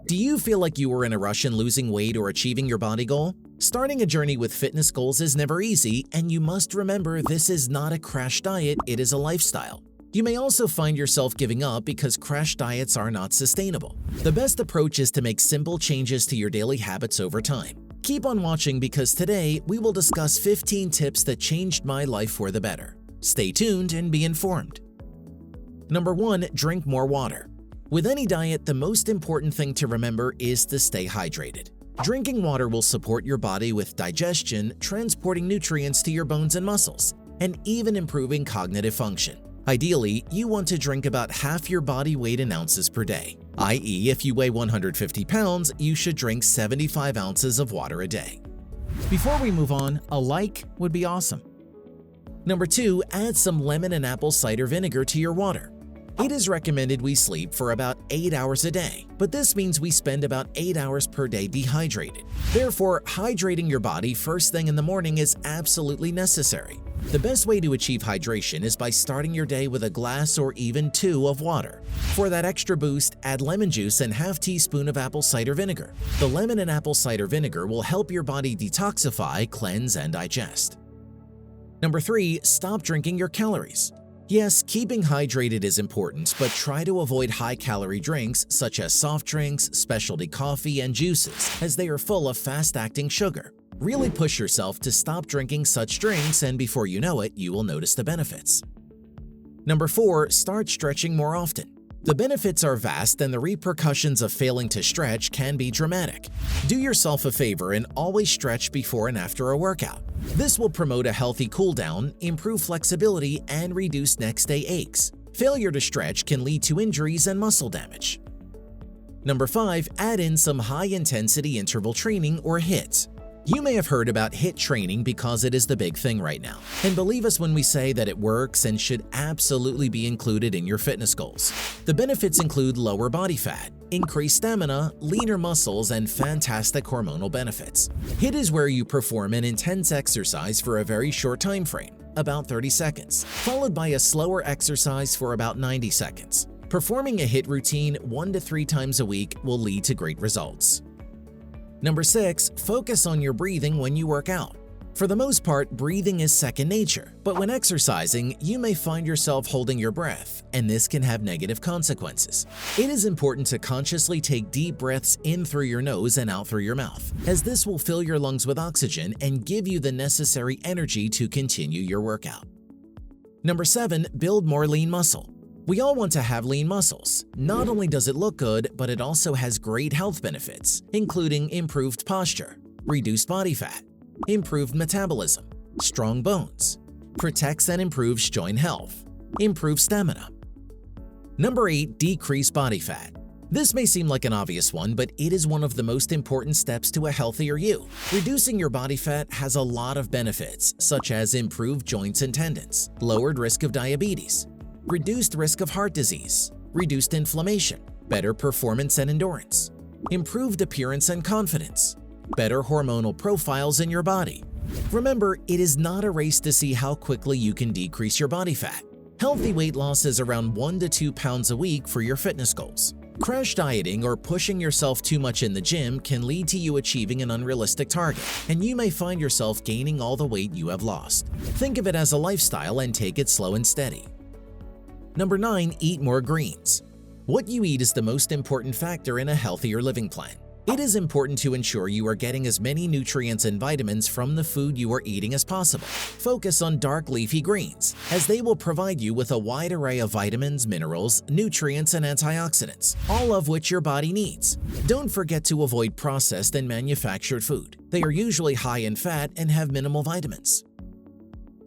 Do you feel like you were in a rush in losing weight or achieving your body goal? Starting a journey with fitness goals is never easy, and you must remember this is not a crash diet, it is a lifestyle. You may also find yourself giving up because crash diets are not sustainable. The best approach is to make simple changes to your daily habits over time. Keep on watching because today we will discuss 15 tips that changed my life for the better. Stay tuned and be informed. Number 1. Drink more water. With any diet, the most important thing to remember is to stay hydrated. Drinking water will support your body with digestion, transporting nutrients to your bones and muscles, and even improving cognitive function. Ideally, you want to drink about half your body weight in ounces per day, i.e., if you weigh 150 pounds, you should drink 75 ounces of water a day. Before we move on, a like would be awesome. Number 2. Add some lemon and apple cider vinegar to your water. It is recommended we sleep for about 8 hours a day, but this means we spend about 8 hours per day dehydrated. Therefore, hydrating your body first thing in the morning is absolutely necessary. The best way to achieve hydration is by starting your day with a glass or even 2 of water. For that extra boost, add lemon juice and half teaspoon of apple cider vinegar. The lemon and apple cider vinegar will help your body detoxify, cleanse, and digest. Number 3. Stop drinking your calories. Yes, keeping hydrated is important, but try to avoid high-calorie drinks such as soft drinks, specialty coffee, and juices, as they are full of fast-acting sugar. Really push yourself to stop drinking such drinks, and before you know it, you will notice the benefits. Number 4. Start stretching more often. The benefits are vast and the repercussions of failing to stretch can be dramatic. Do yourself a favor and always stretch before and after a workout. This will promote a healthy cool-down, improve flexibility, and reduce next-day aches. Failure to stretch can lead to injuries and muscle damage. Number 5. Add in some high-intensity interval training or HIIT. You may have heard about HIIT training because it is the big thing right now. And believe us when we say that it works and should absolutely be included in your fitness goals. The benefits include lower body fat, increased stamina, leaner muscles, and fantastic hormonal benefits. HIIT is where you perform an intense exercise for a very short time frame, about 30 seconds, followed by a slower exercise for about 90 seconds. Performing a HIIT routine 1 to 3 times a week will lead to great results. Number 6. Focus on your breathing when you work out. For the most part, breathing is second nature, but when exercising, you may find yourself holding your breath, and this can have negative consequences. It is important to consciously take deep breaths in through your nose and out through your mouth, as this will fill your lungs with oxygen and give you the necessary energy to continue your workout. Number 7. Build more lean muscle. We all want to have lean muscles. Not only does it look good, but it also has great health benefits, including improved posture, reduced body fat, improved metabolism, strong bones, protects and improves joint health, improves stamina. Number 8. Decrease body fat. This may seem like an obvious one, but it is one of the most important steps to a healthier you. Reducing your body fat has a lot of benefits, such as improved joints and tendons, lowered risk of diabetes, reduced risk of heart disease, reduced inflammation, better performance and endurance, improved appearance and confidence, better hormonal profiles in your body. Remember, it is not a race to see how quickly you can decrease your body fat. Healthy weight loss is around 1 to 2 pounds a week for your fitness goals. Crash dieting or pushing yourself too much in the gym can lead to you achieving an unrealistic target, and you may find yourself gaining all the weight you have lost. Think of it as a lifestyle and take it slow and steady. Number 9. Eat more greens. What you eat is the most important factor in a healthier living plan. It is important to ensure you are getting as many nutrients and vitamins from the food you are eating as possible. Focus on dark leafy greens, as they will provide you with a wide array of vitamins, minerals, nutrients, and antioxidants, all of which your body needs. Don't forget to avoid processed and manufactured food. They are usually high in fat and have minimal vitamins.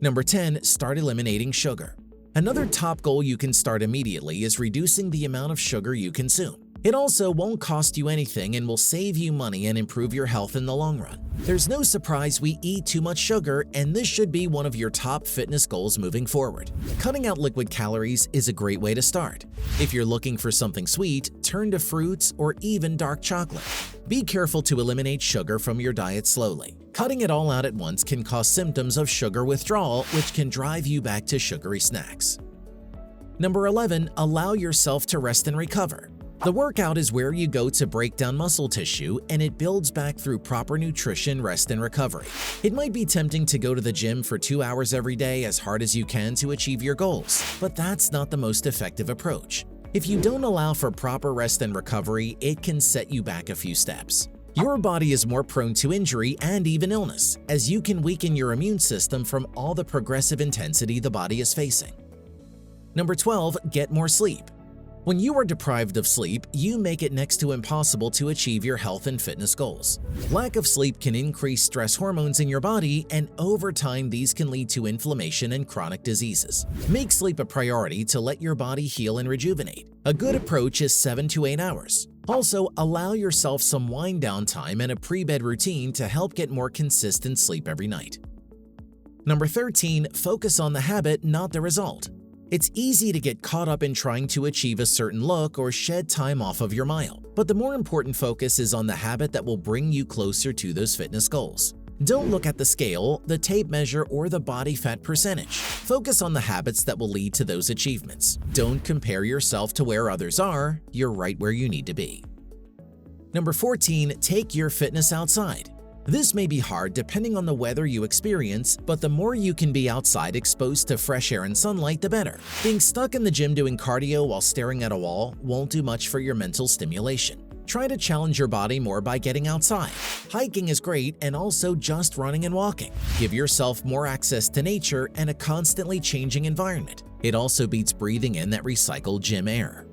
Number 10. Start eliminating sugar. Another top goal you can start immediately is reducing the amount of sugar you consume. It also won't cost you anything and will save you money and improve your health in the long run. There's no surprise we eat too much sugar, and this should be one of your top fitness goals moving forward. Cutting out liquid calories is a great way to start. If you're looking for something sweet, turn to fruits or even dark chocolate. Be careful to eliminate sugar from your diet slowly. Cutting it all out at once can cause symptoms of sugar withdrawal, which can drive you back to sugary snacks. Number 11. Allow yourself to rest and recover. The workout is where you go to break down muscle tissue, and it builds back through proper nutrition, rest, and recovery. It might be tempting to go to the gym for 2 hours every day as hard as you can to achieve your goals, but that's not the most effective approach. If you don't allow for proper rest and recovery, it can set you back a few steps. Your body is more prone to injury and even illness, as you can weaken your immune system from all the progressive intensity the body is facing. Number 12, get more sleep. When you are deprived of sleep, you make it next to impossible to achieve your health and fitness goals. Lack of sleep can increase stress hormones in your body, and over time these can lead to inflammation and chronic diseases. Make sleep a priority to let your body heal and rejuvenate. A good approach is 7 to 8 hours. Also, allow yourself some wind-down time and a pre-bed routine to help get more consistent sleep every night. Number 13, focus on the habit, not the result. It's easy to get caught up in trying to achieve a certain look or shed time off of your mile, but the more important focus is on the habit that will bring you closer to those fitness goals. Don't look at the scale, the tape measure, or the body fat percentage. Focus on the habits that will lead to those achievements. Don't compare yourself to where others are. You're right where you need to be. Number 14, take your fitness outside. This may be hard depending on the weather you experience, but the more you can be outside exposed to fresh air and sunlight, the better. Being stuck in the gym doing cardio while staring at a wall won't do much for your mental stimulation. Try to challenge your body more by getting outside. Hiking is great, and also just running and walking. Give yourself more access to nature and a constantly changing environment. It also beats breathing in that recycled gym air.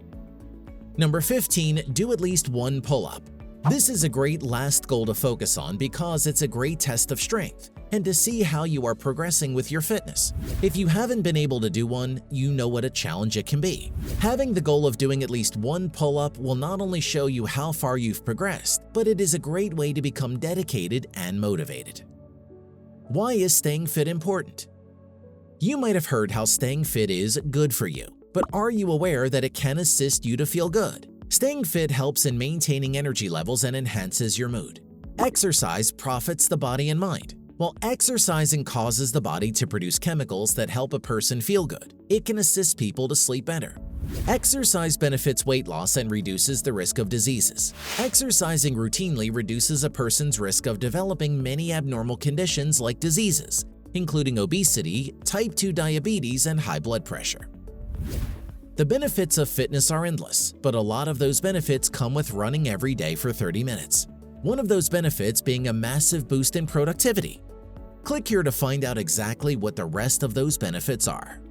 Number 15, do at least one pull-up. This is a great last goal to focus on because it's a great test of strength and to see how you are progressing with your fitness. If you haven't been able to do one, you know what a challenge it can be. Having the goal of doing at least one pull-up will not only show you how far you've progressed, but it is a great way to become dedicated and motivated. Why is staying fit important? You might have heard how staying fit is good for you, but are you aware that it can assist you to feel good? Staying fit helps in maintaining energy levels and enhances your mood. Exercise profits the body and mind. While exercising causes the body to produce chemicals that help a person feel good, it can assist people to sleep better. Exercise benefits weight loss and reduces the risk of diseases. Exercising routinely reduces a person's risk of developing many abnormal conditions like diseases, including obesity, type 2 diabetes, and high blood pressure. The benefits of fitness are endless, but a lot of those benefits come with running every day for 30 minutes. One of those benefits being a massive boost in productivity. Click here to find out exactly what the rest of those benefits are.